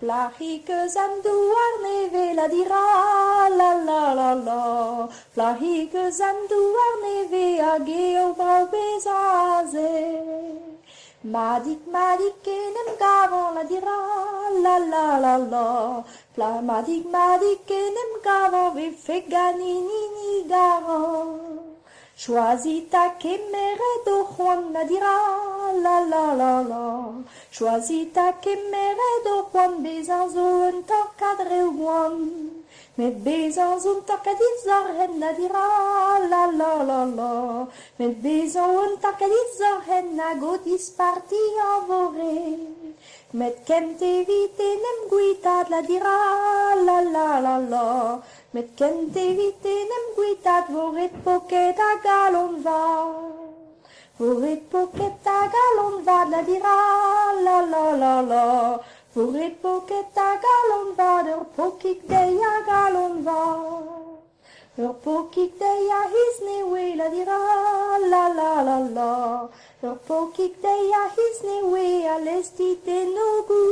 Plahike zanduar neve la dira la la la la. Plahike zanduar neve ageo brau bezaze. Madik enem gavon la dira la la la la. Madik enem gavon ve fe gani ni gavon. Choisis ta kemere do Juan la dira la la la la. Choisis ta kemere do Juan bezanzo un tor cadre Juan. Met bezanzo un tor cadizor hen la dira la la la la. Met bezanzo un tor cadizor hen na godis parti en vore. Met kem te vite nem guitad la dira la la la la. Met kem te vite nem guitad voret poket a galon va. Voret poket a galon va la dira la la la la. Voret poket a galon va der pokik de a galon va. Der pokik de a hisne we la dira la la la la. Der pokik de a hisne we a lestite no gu.